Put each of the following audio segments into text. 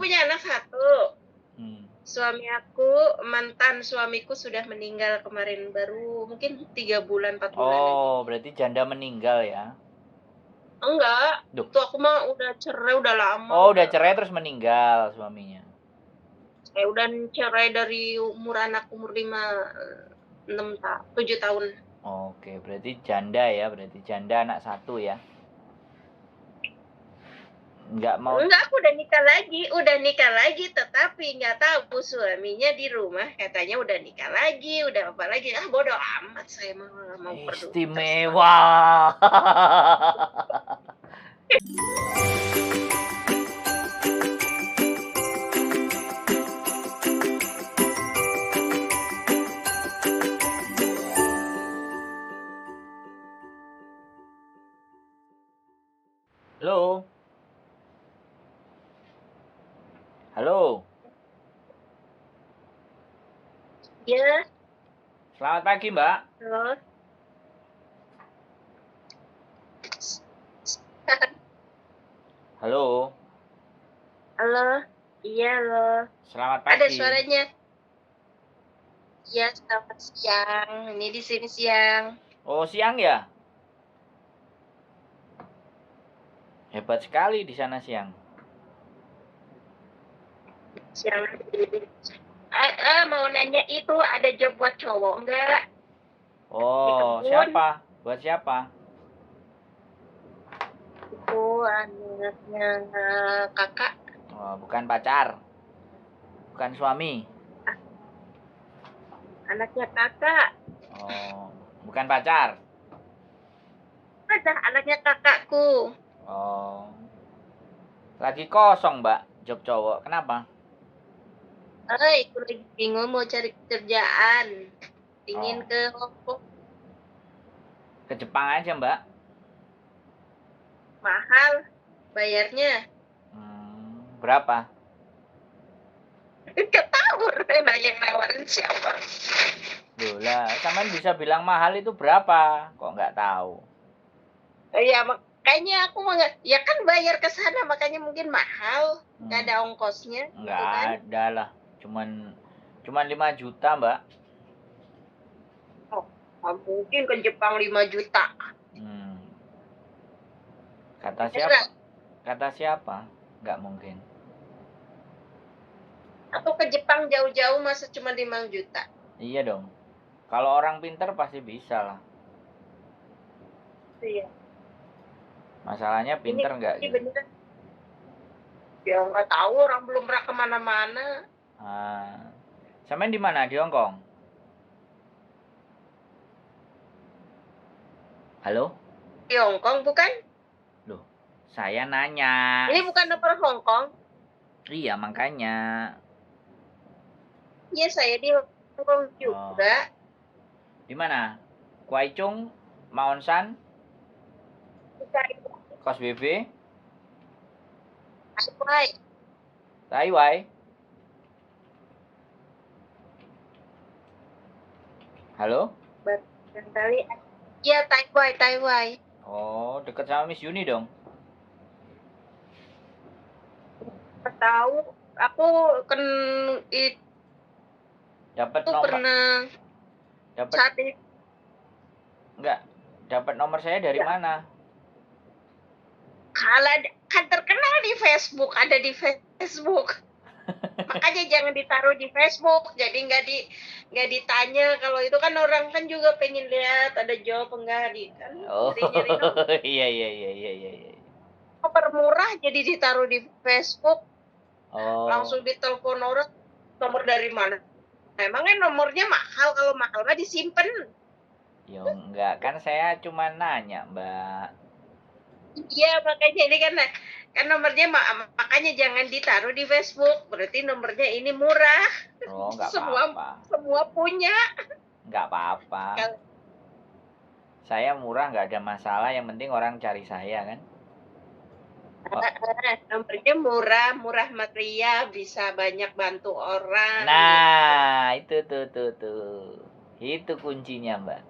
punya anak satu. Hmm. Mantan suamiku sudah meninggal kemarin, baru mungkin 3 bulan 4 bulan ini. Oh, berarti janda meninggal ya? Enggak, Duh. itu aku mah udah cerai udah lama. Oh, udah cerai terus meninggal suaminya. Udah cerai dari umur 7 tahun. Oke, berarti janda ya, berarti janda anak satu ya. Enggak, aku udah nikah lagi, tetapi nggak tahu suaminya di rumah, katanya udah nikah lagi, udah apa lagi. Bodoh amat, saya mau istimewa. Halo. Halo. Ya. Selamat pagi, Mbak. Halo. Halo. Halo. Iya, halo. Selamat pagi. Ada suaranya. Iya, selamat siang. Ini di sini siang. Oh, siang ya? Hebat sekali di sana siang. Siang. Mau nanya itu ada job buat cowok enggak? Oh, siapa? Buat siapa? Itu anaknya kakak. Oh, bukan pacar. Bukan suami. Anaknya kakak. Oh, bukan pacar. Ada anaknya kakakku. Oh. Lagi kosong, Mbak, job cowok. Kenapa? Aku lagi bingung mau cari kerjaan. Ingin ke Hong Kong. Ke Jepang aja, Mbak. Mahal bayarnya. Berapa? Nggak tahu yang nawarin siapa. Loh lah, sampean bisa bilang mahal itu berapa? Kok nggak tahu? Ya makanya aku ya kan bayar ke sana, makanya mungkin mahal. Nggak ada ongkosnya. Nggak ada lah. Cuman 5 juta, Mbak. Oh, mungkin ke Jepang 5 juta. Kata siapa? Kata siapa? Nggak mungkin. Atau ke Jepang jauh-jauh masa cuma 5 juta? Iya dong. Kalau orang pintar pasti bisa lah. Iya. Masalahnya pintar nggak gitu? Bener. Ya nggak tahu, orang belum pernah kemana-mana. Sampean di mana? Di Hong Kong? Halo? Di Hong Kong bukan? Loh, saya nanya. Ini bukan nomor Hong Kong? Iya, makanya. Iya, saya di Hong Kong juga. Di mana? Kwai Chung, Maon San, Kos BB, Taiwai. Halo? Barangkali. Iya, Taiwai. Oh, deket sama Miss Yuni dong? Tahu, aku kan dapat nomor. Pernah. Dapat. Enggak. Dapat nomor saya dari mana? Kalau kan terkenal di Facebook, ada di Facebook. Makanya jangan ditaruh di Facebook, jadi nggak ditanya. Kalau itu kan orang kan juga pengen lihat ada job enggak di kan. Oh, iya. Nomor murah jadi ditaruh di Facebook. Oh. Langsung ditelepon orang, nomor dari mana? Emangnya nomornya mahal? Kalau mahal mah disimpan. Ya enggak, kan saya cuma nanya, Mbak. Iya, makanya ini kan nomornya makanya jangan ditaruh di Facebook. Berarti nomornya ini murah. Oh, enggak apa-apa. Semua punya. Enggak apa-apa. Saya murah enggak ada masalah, yang penting orang cari saya kan. Nomornya murah meriah, bisa banyak bantu orang. Nah, gitu. Itu Itu kuncinya, Mbak.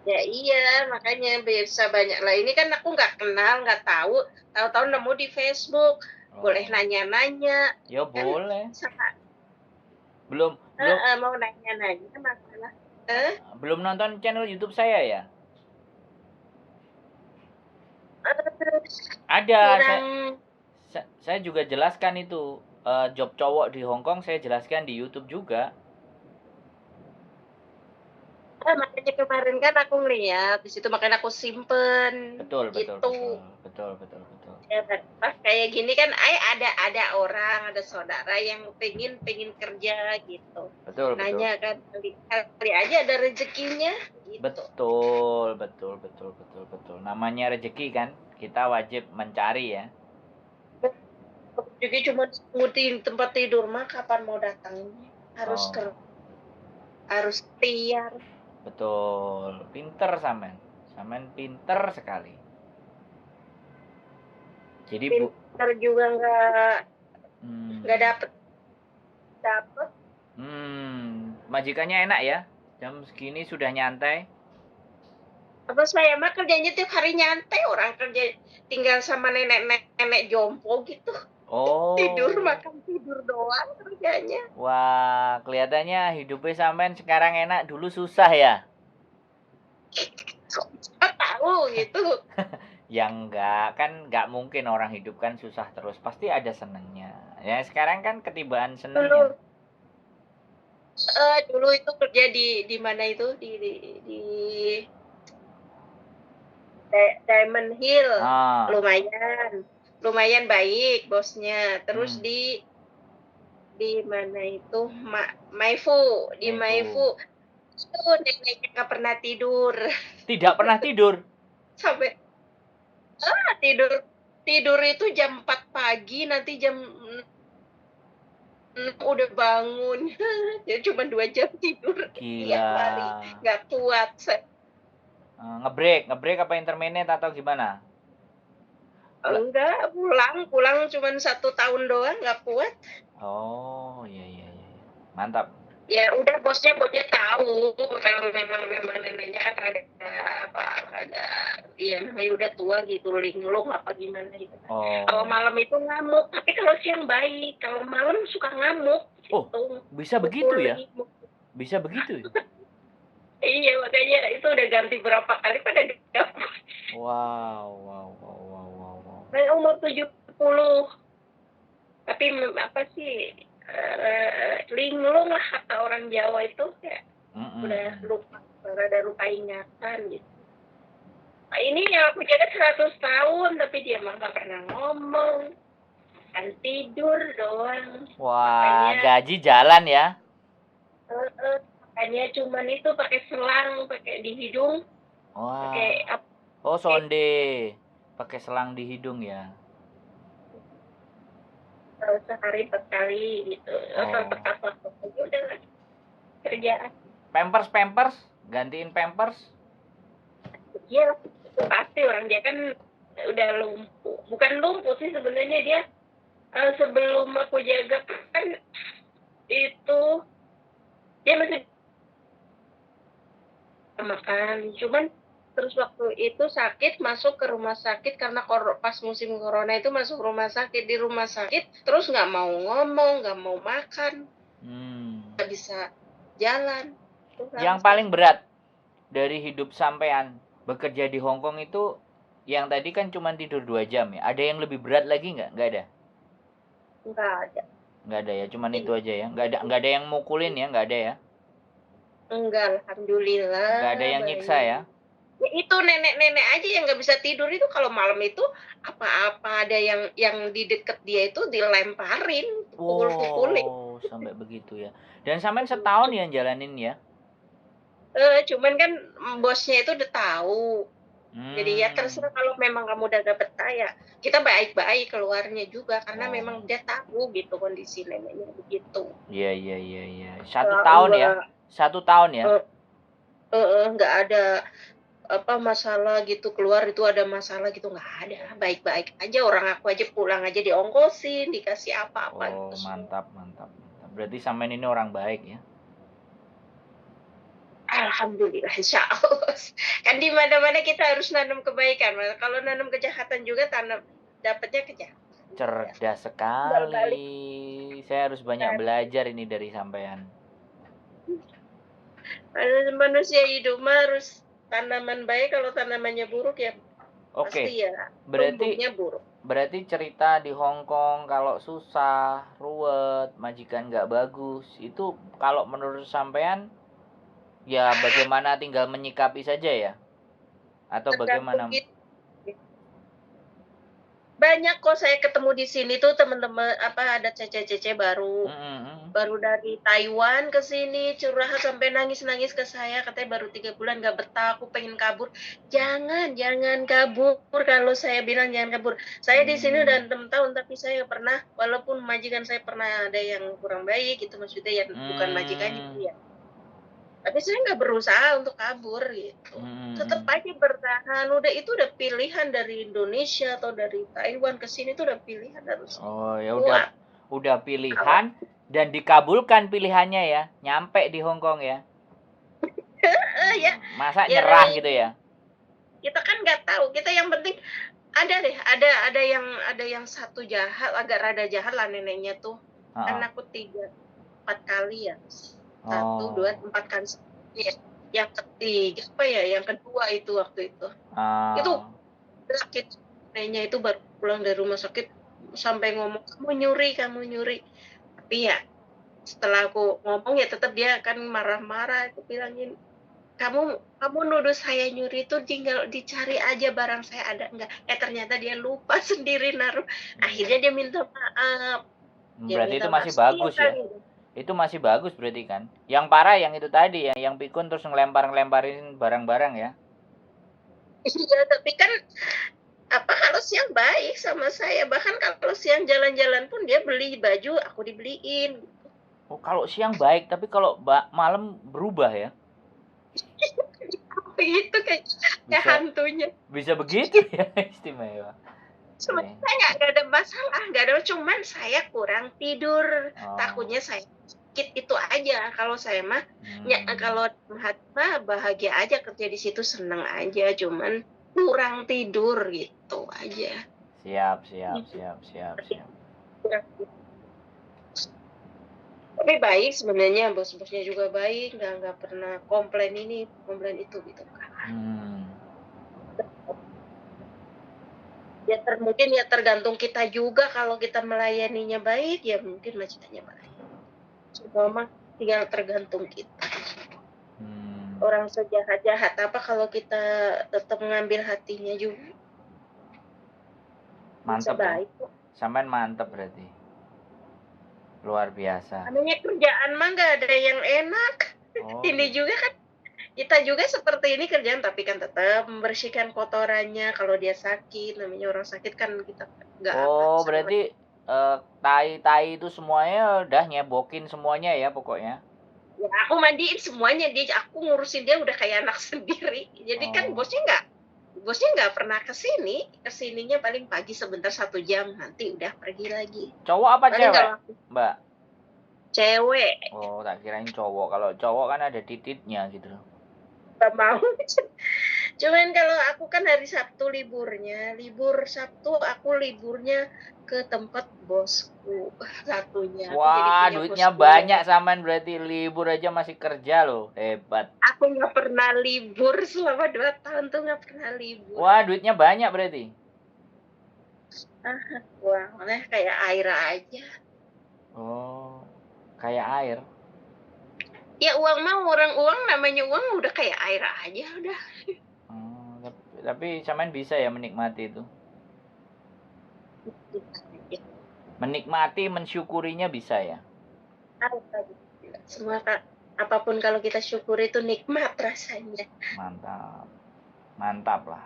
Ya iya, makanya bisa banyak lah. Ini kan aku nggak kenal, nggak tahu nemu di Facebook. boleh Oh. nanya-nanya. Ya Kan boleh. sangat Belum belum mau nanya-nanya masalah. belum nonton channel YouTube saya ya? Ada, Kurang saya juga jelaskan itu. Job cowok di Hong Kong saya jelaskan di YouTube juga. makanya kemarin kan aku ngeliat di situ, makanya aku simpen Betul, betul, gitu. betul, betul, betul. Ya, pas kayak gini kan, ada orang, ada saudara yang pengen kerja gitu. Betul, Nanya kan, kali aja ada rezekinya. Gitu. Betul, betul, betul, betul, betul. Namanya rezeki kan, kita wajib mencari ya. Jadi cuma ngutin tempat tidur mah kapan mau datangnya? Harus harus tiar. Betul, pinter Samen. Samen pinter sekali. Jadi pinter juga nggak dapet. Majikannya enak ya. Jam segini sudah nyantai. Apa saya mah kerjanya tiap hari nyantai, orang kerja tinggal sama nenek jompo gitu. Oh. Tidur, makan, tidur doang kerjanya. Wah, kelihatannya hidupnya Samen sekarang enak, dulu susah ya. Tahu gitu. Ya enggak, kan enggak mungkin orang hidup kan susah terus, pasti ada senengnya. Ya sekarang kan ketibaan senengnya. Dulu itu kerja di mana itu, di Diamond Hill. Lumayan baik bosnya. Terus di mana itu, Maifu, di Maifu itu neneknya nggak pernah tidur. Tidak pernah tidur? Sampai tidur itu jam 4 pagi, nanti jam udah bangun. Jadi cuma 2 jam tidur. Gila. Nggak kuat. Ngebreak apa intermittent atau gimana? Enggak, pulang cuma 1 tahun doang, nggak kuat. Oh, iya. Mantap. Ya udah, bosnya tahu kalau memang neneknya ada ya namanya udah tua gitu, linglung apa gimana gitu. Kalau malam itu ngamuk, tapi kalau siang baik, kalau malam suka ngamuk. Oh, bisa begitu ya? Bisa begitu ya? Iya, makanya itu udah ganti berapa kali pada dapur. Wow. Umur 70. Tapi apa sih, linglung lah kata orang Jawa itu ya. Udah lupa ingatan gitu. Nah, ini yang aku jaga 100 tahun, tapi dia mah gak pernah ngomong, kan tidur doang. Wah, gaji jalan ya? Makanya cuman itu pakai selang, pakai di hidung. Wah. Oh, sonde. Pakai selang di hidung ya? Sehari 4 kali gitu. Tepat waktu aja udah kerjaan. Pampers? Gantiin pampers? Iya, pasti orang dia kan udah lumpuh. Bukan lumpuh sih sebenarnya, dia sebelum aku jaga kan itu dia masih makan, cuman terus waktu itu sakit, masuk ke rumah sakit karena pas musim corona itu masuk rumah sakit. Di rumah sakit terus nggak mau ngomong, nggak mau makan, nggak bisa jalan. Yang paling berat dari hidup sampean bekerja di Hong Kong itu, yang tadi kan cuma tidur 2 jam ya. Ada yang lebih berat lagi nggak? Nggak ada? Nggak ada ya, cuman itu aja ya. Nggak ada yang mukulin ya, nggak ada ya? Enggak, alhamdulillah. Nggak ada yang nyiksa ya? Ya itu nenek-nenek aja yang nggak bisa tidur itu, kalau malam itu apa-apa ada yang di deket dia itu dilemparin, pukul-pukulin. Oh, sampai begitu ya. Dan sampean setahun ya jalanin ya? Cuman kan bosnya itu udah tahu. Jadi ya terserah, kalau memang kamu udah gak betah ya kita baik-baik keluarnya juga, karena memang dia tahu gitu kondisi neneknya begitu. Iya. 1 tahun ya? 1 tahun ya? Nggak ada apa masalah gitu, keluar itu ada masalah gitu, nggak ada, baik-baik aja. Orang aku aja pulang aja diongkosin, dikasih apa-apa gitu. Mantap. Berarti sampean ini orang baik ya? Alhamdulillah, insya Allah. Kan di mana-mana kita harus nanam kebaikan. Kalau nanam kejahatan juga dapatnya kejahatan. Cerdas Tinggal balik. sekali. Saya harus banyak belajar ini dari sampean. Manusia hidup mah harus tanaman baik, kalau tanamannya buruk ya Oke. pasti ya Berarti tumbuhnya buruk. cerita di Hong Kong kalau susah, ruwet, majikan nggak bagus, itu kalau menurut sampean ya bagaimana, tinggal menyikapi saja ya? Atau Tergantung bagaimana? kita. Banyak kok saya ketemu di sini tuh teman-teman, ada cece-cece baru dari Taiwan ke sini curhat sampai nangis-nangis ke saya, katanya baru 3 bulan nggak betah, aku pengen kabur. Jangan kabur. Kalau saya bilang jangan kabur. Saya di sini udah 6 tahun tapi saya pernah, walaupun majikan saya pernah ada yang kurang baik, itu maksudnya yang bukan majikannya ya. Tapi saya nggak berusaha untuk kabur gitu. Tetap aja bertahan. Itu udah pilihan dari Indonesia atau dari Taiwan ke sini tuh udah pilihan harus. Oh, ya udah pilihan dan dikabulkan pilihannya ya. Nyampe di Hong Kong ya. Ya. Masa nyerah gitu ya? Kita kan nggak tahu. Kita yang penting ada yang satu jahat, agak rada jahat lah neneknya tuh. Kan aku 3-4 kali ya. 1, 2, 4 kali. Yang ketiga yang kedua itu waktu itu. Itu sakit. Neneknya itu baru pulang dari rumah sakit sampai ngomong kamu nyuri. Tapi ya setelah aku ngomong ya tetap dia kan marah-marah. Aku bilangin kamu nuduh saya nyuri itu tinggal dicari aja barang saya ada enggak. Ternyata dia lupa sendiri naruh. Akhirnya dia minta maaf. Berarti itu masih bagus ya. Itu masih bagus berarti kan. Yang parah yang itu tadi ya, yang pikun terus ngelemparin barang-barang ya. Iya, tapi kan kalau siang baik sama saya, bahkan kalau siang jalan-jalan pun dia beli baju, aku dibeliin. Oh, kalau siang baik, tapi kalau malam berubah ya? Itu kayak hantunya. Bisa begitu ya, istimewa. Sebenarnya nggak ada masalah, cuman saya kurang tidur. Takutnya saya sakit itu aja. Kalau saya mah, kalau mah bahagia aja kerja di situ, seneng aja. Cuman kurang tidur gitu aja. Siap. Tapi baik sebenarnya, bos-bosnya juga baik, nggak pernah komplain ini, komplain itu gitu kan. Ya mungkin ya tergantung kita juga, kalau kita melayaninya baik ya mungkin majikannya baik. Semua mah tinggal tergantung kita. Orang sejahat-jahat apa kalau kita tetap mengambil hatinya juga. Mantap ya. Sampean mantap berarti. Luar biasa. Namanya kerjaan mah nggak ada yang enak. Ini juga kan kita juga seperti ini kerjaan, tapi kan tetap membersihkan kotorannya. Kalau dia sakit, namanya orang sakit kan kita nggak berarti tai itu semuanya udah nyebokin semuanya ya pokoknya. Ya aku mandiin semuanya, aku ngurusin dia udah kayak anak sendiri. Jadi kan bosnya nggak pernah kesininya paling pagi sebentar 1 jam, nanti udah pergi lagi. Cowok apa cewek, Mbak? Cewek. Oh, tak kirain cowok. Kalau cowok kan ada tititnya gitu. Gak mau. Cuman kalau aku kan hari Sabtu liburnya, libur Sabtu aku liburnya ke tempat bosku satunya. Wah, duitnya banyak sampean berarti, libur aja masih kerja loh, hebat. Aku nggak pernah libur selama 2 tahun tuh, nggak pernah libur. Wah, duitnya banyak berarti. Wah, malah kayak air aja. Oh, kayak air. Ya uang namanya uang udah kayak air aja udah. Tapi sampean bisa ya menikmati itu. Menikmati, mensyukurinya bisa ya. Semua apapun kalau kita syukuri itu nikmat rasanya. Mantap lah.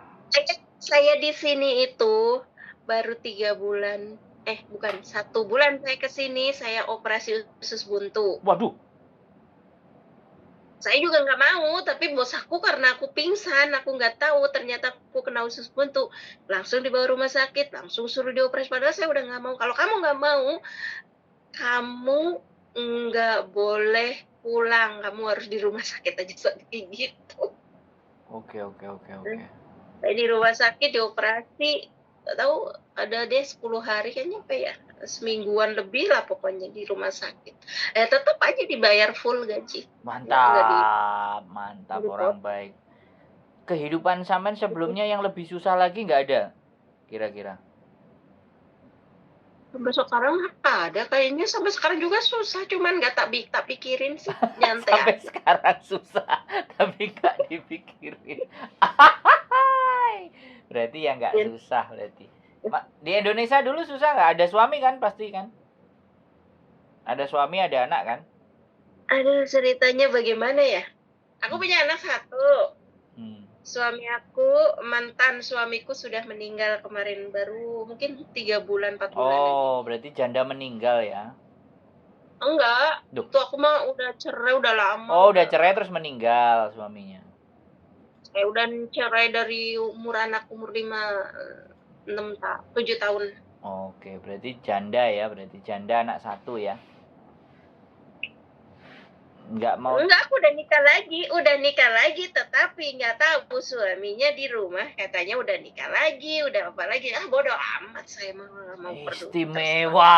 Saya di sini itu baru 3 bulan. Bukan 1 bulan saya kesini, saya operasi usus buntu. Waduh. Saya juga nggak mau, tapi bos aku karena aku pingsan, aku nggak tahu ternyata aku kena usus buntu, langsung dibawa rumah sakit, langsung suruh dioperasi. Padahal saya udah nggak mau. Kalau kamu nggak mau, kamu nggak boleh pulang, kamu harus di rumah sakit aja gitu. Oke. Saya di rumah sakit dioperasi, nggak tahu ada deh 10 hari kayaknya apa ya, semingguan lebih lah pokoknya di rumah sakit. Tetap aja dibayar full gaji. Nggak Mantap dipotong. orang baik. Kehidupan sampean sebelumnya yang lebih susah lagi nggak ada kira-kira? Sampai sekarang ada kayaknya, sampai sekarang juga susah, cuman nggak tak pikirin sih, nyantai Sampai aja. sekarang susah tapi nggak dipikirin. Berarti ya nggak susah berarti. Di Indonesia dulu susah nggak? Ada suami kan pasti kan? Ada suami ada anak kan? Aduh, ceritanya bagaimana ya? Aku punya anak 1. Suami aku, mantan suamiku sudah meninggal kemarin, baru mungkin 3 bulan 4 bulan ini. Oh, berarti janda meninggal ya? Enggak, Duh. itu aku mah udah cerai udah lama. Oh, udah cerai terus meninggal suaminya. Udah cerai dari umur 7 tahun. Oke, berarti janda ya, berarti janda anak 1 ya. Enggak, aku udah nikah lagi, tetapi nggak tahu suaminya di rumah, katanya udah nikah lagi, udah apa lagi, bodoh amat, saya mau istimewa.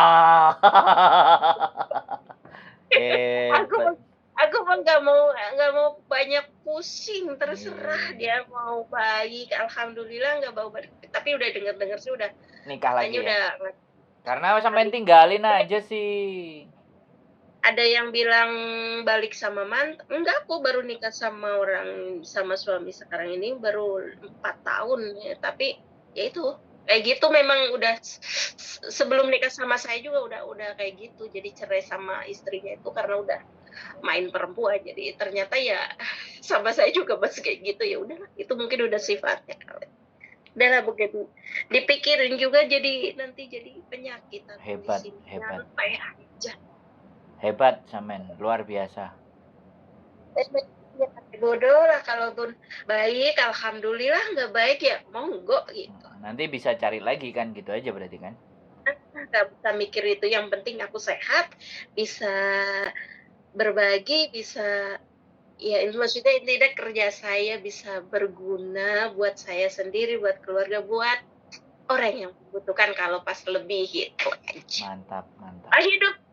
Aku mah nggak mau banyak pusing, terserah dia mau baik, alhamdulillah nggak bau baik, tapi udah dengar sih udah nikah lagi ya? Udah, karena sampai tinggalin aja sih. Ada yang bilang balik sama mantan, enggak, aku baru nikah sama suami sekarang ini baru 4 tahun ya, tapi ya itu kayak gitu, memang udah sebelum nikah sama saya juga udah kayak gitu, jadi cerai sama istrinya itu karena udah main perempuan, jadi ternyata ya sama saya juga masih kayak gitu, ya udahlah, itu mungkin udah sifatnya kali. Udahlah, begitu dipikirin juga jadi penyakit. Hebat. Aja. Hebat Samen, luar biasa. Bodoh lah, kalaupun baik alhamdulillah, nggak baik ya monggo gitu. Nanti bisa cari lagi kan, gitu aja berarti kan? Nggak bisa mikir itu, yang penting aku sehat, bisa berbagi, bisa ya maksudnya tidak kerja saya bisa berguna buat saya sendiri, buat keluarga, buat orang yang membutuhkan kalau pas lebih gitu aja. Mantap.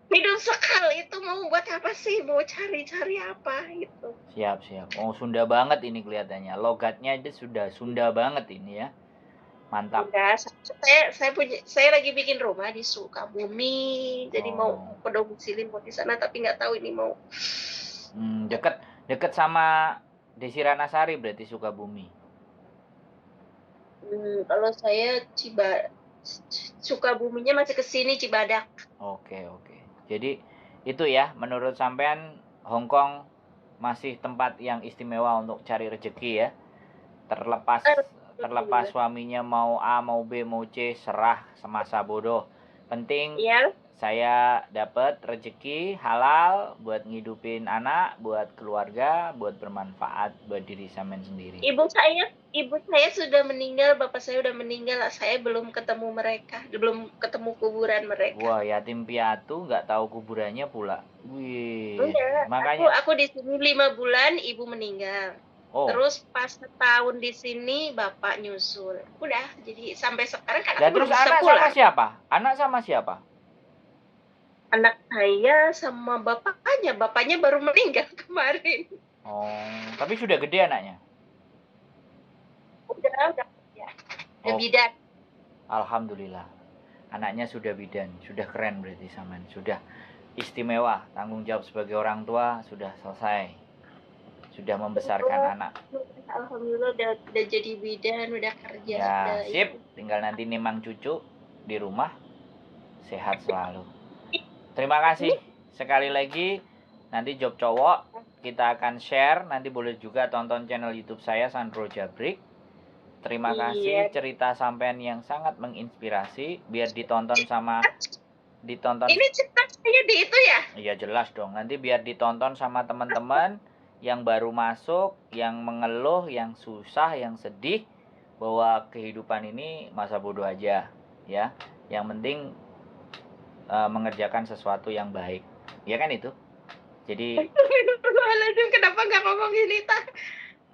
Hidup sekali itu mau buat apa sih? Mau cari apa gitu. Siap. Oh, Sunda banget ini kelihatannya. Logatnya aja sudah Sunda banget ini ya. Mantap. Enggak, saya lagi bikin rumah di Sukabumi. Jadi mau domisili mau di sana, tapi nggak tahu ini mau. Deket sama Desi Ranasari berarti Sukabumi. Kalau saya Sukabuminya masih ke sini, Cibadak. Oke. Jadi itu ya, menurut sampean Hongkong masih tempat yang istimewa untuk cari rezeki ya. Terlepas suaminya mau A, mau B, mau C, serah semasa bodoh. Penting saya dapat rezeki halal buat ngidupin anak, buat keluarga, buat bermanfaat buat diri sampean sendiri. Ibu saya sudah meninggal, bapak saya udah meninggal, saya belum ketemu mereka, belum ketemu kuburan mereka. Wah, yatim piatu nggak tahu kuburannya pula. Wih. Makanya aku di sini 5 bulan, ibu meninggal. Terus pas setahun di sini bapak nyusul. Udah, jadi sampai sekarang kan aku belum bisa pulang. Anak sama siapa? Anak saya sama bapaknya baru meninggal kemarin. Tapi sudah gede anaknya? Udah bidan. Alhamdulillah. Anaknya sudah bidan, sudah keren berarti Saman. Sudah istimewa, tanggung jawab sebagai orang tua sudah selesai. Sudah membesarkan anak. Alhamdulillah udah jadi bidan, udah kerja. Ya, sip. Tinggal nanti nimang cucu di rumah. Sehat selalu. Terima kasih sekali lagi. Nanti job cowok kita akan share. Nanti boleh juga tonton channel YouTube saya, Sandro Jabrik. Terima kasih cerita sampean yang sangat menginspirasi. Biar ditonton. Ini cerita saya di itu ya? Iya jelas dong. Nanti biar ditonton sama teman-teman yang baru masuk, yang mengeluh, yang susah, yang sedih, bahwa kehidupan ini masa bodoh aja, ya. Yang penting mengerjakan sesuatu yang baik, ya kan itu. Jadi kenapa nggak ngomong ini,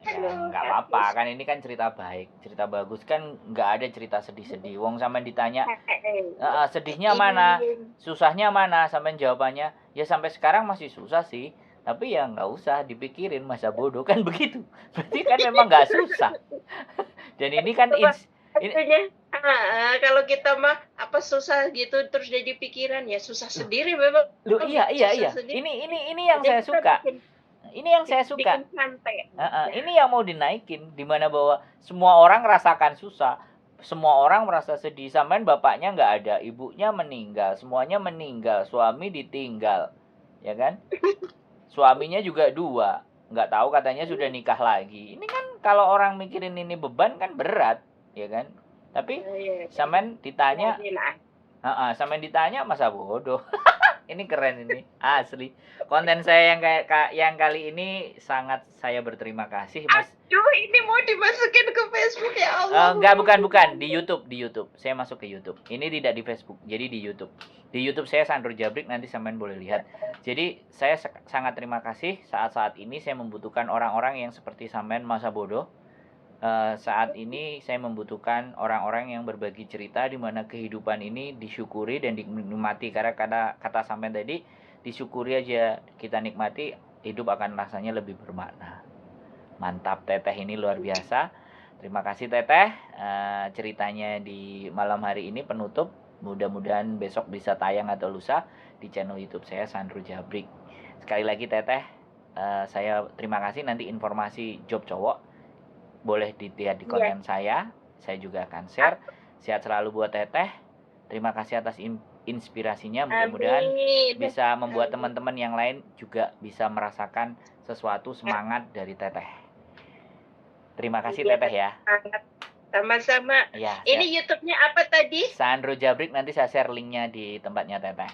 Ya Aduh, nggak apa-apa kan, ini kan cerita baik, cerita bagus kan, nggak ada cerita sedih-sedih. Wong sampean ditanya sedihnya mana, susahnya mana, sampean jawabannya ya sampai sekarang masih susah sih, tapi ya nggak usah dipikirin masa bodoh kan begitu. Berarti kan memang nggak susah. Dan ini kan Coba ini artinya kalau kita mah apa susah gitu terus jadi pikiran ya susah loh, sendiri memang iya iya susah iya. sendiri. Ini yang Jadi saya kita suka. Ini yang saya suka. bikin santai. Ini yang mau dinaikin, dimana bahwa semua orang rasakan susah, semua orang merasa sedih. Sampean bapaknya nggak ada, ibunya meninggal, semuanya meninggal, suami ditinggal, ya kan? Suaminya juga dua, nggak tahu katanya sudah nikah lagi. Ini kan kalau orang mikirin ini beban kan berat, ya kan? Tapi sampean ditanya, sampean ditanya masa bodoh. Ini keren ini, asli. Konten saya yang kali ini sangat saya berterima kasih, Mas. Aduh, ini mau dimasukin ke Facebook ya Allah. Enggak, bukan di YouTube. Saya masuk ke YouTube. Ini tidak di Facebook, jadi di YouTube. Di YouTube saya Sandro Jabrik, nanti sampean boleh lihat. Jadi saya sangat terima kasih saat-saat ini saya membutuhkan orang-orang yang seperti sampean masa bodoh. Saat ini saya membutuhkan orang-orang yang berbagi cerita di mana kehidupan ini disyukuri dan dinikmati, karena kata sampean tadi, disyukuri aja kita nikmati, hidup akan rasanya lebih bermakna. Mantap, Teteh ini luar biasa. Terima kasih Teteh, ceritanya di malam hari ini penutup. Mudah-mudahan besok bisa tayang atau lusa di channel YouTube saya Sandro Jabrik. Sekali lagi Teteh, saya terima kasih. Nanti informasi job cowok boleh dilihat di konten saya juga akan share. Sehat selalu buat Teteh. Terima kasih atas inspirasinya. Mudah-mudahan bisa membuat teman-teman yang lain juga bisa merasakan sesuatu semangat dari Teteh. Terima kasih Teteh ya. Sama-sama. Ya, ini YouTube-nya apa tadi? Sandro Jabrik, nanti saya share linknya di tempatnya Teteh.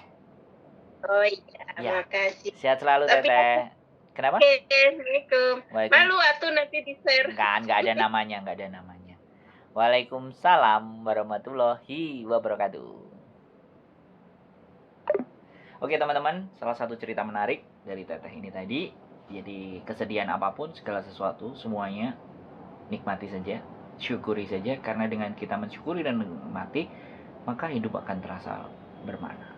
Oh iya, terima kasih. Sehat selalu Teteh. Kenapa? Assalamualaikum. Malu atuh nanti di-share. Nggak ada namanya. Waalaikumsalam warahmatullahi wabarakatuh. Oke teman-teman, salah satu cerita menarik dari Teteh ini tadi. Jadi kesedihan apapun, segala sesuatu, semuanya nikmati saja, syukuri saja. Karena dengan kita mensyukuri dan menikmati, maka hidup akan terasa bermakna.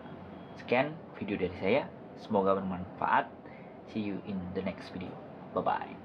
Sekian video dari saya, semoga bermanfaat. See you in the next video. Bye-bye.